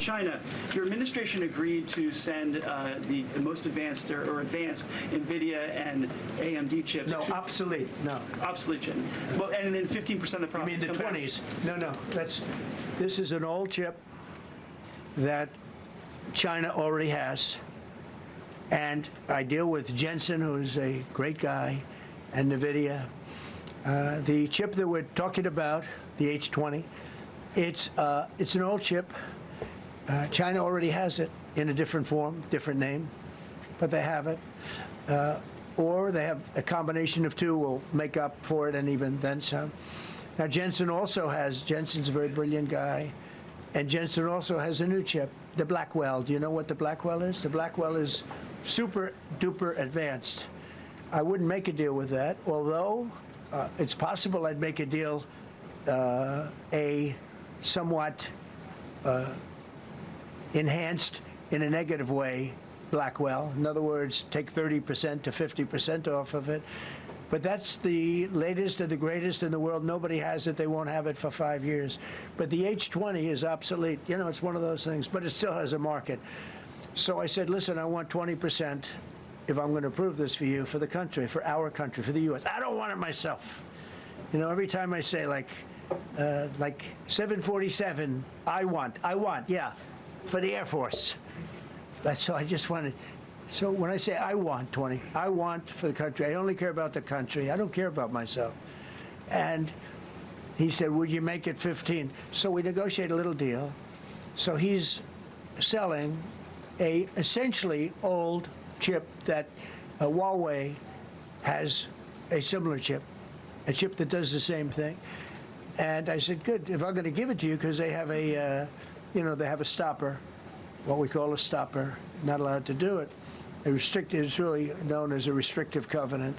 China, your administration agreed to send the most advanced or advanced Nvidia and AMD chips. No, obsolete. No. Obsolete chip. Well, and then 15% of the profits. You mean the 20s? No. This is an old chip that China already has. And I deal with Jensen, who's a great guy, and Nvidia. The chip that we're talking about, the H20, it's an old chip. China already has it in a different form, different name, but they have it. Or they have a combination of two will make up for it and even then some. Now, Jensen's a very brilliant guy, and Jensen also has a new chip, the Blackwell. Do you know what the Blackwell is? The Blackwell is super duper advanced. I wouldn't make a deal with that, although it's possible I'd make a deal, a somewhat enhanced in a negative way Blackwell. In other words, take 30% to 50% off of it. But that's the latest and the greatest in the world. Nobody has it. They won't have it for 5 years. But the H20 is obsolete. You know, it's one of those things, but it still has a market. So I said, listen, I want 20% if I'm going to approve this for you, for the country, for our country, for the U.S. I don't want it myself. You know, every time I say like 747, I want, yeah. For the Air Force. So I just wanted. So when I say I want 20, I want for the country. I only care about the country. I don't care about myself. And he said, would you make it 15? So we negotiate a little deal. So he's selling a essentially old chip that Huawei has a similar chip, a chip that does the same thing. And I said, good, if I'm going to give it to you, because they have a they have a stopper, what we call a stopper, not allowed to do it. It's really known as a restrictive covenant.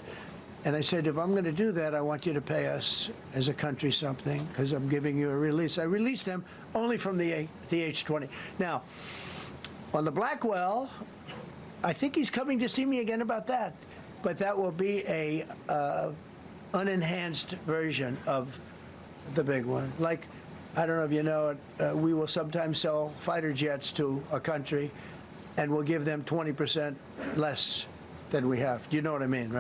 And I said, if I'm going to do that, I want you to pay us as a country something, because I'm giving you a release. I released them only from the H20. Now, on the Blackwell, I think he's coming to see me again about that. But that will be a unenhanced version of the big one. Like, I don't know if you know it, we will sometimes sell fighter jets to a country, and we'll give them 20% less than we have. Do you know what I mean, right?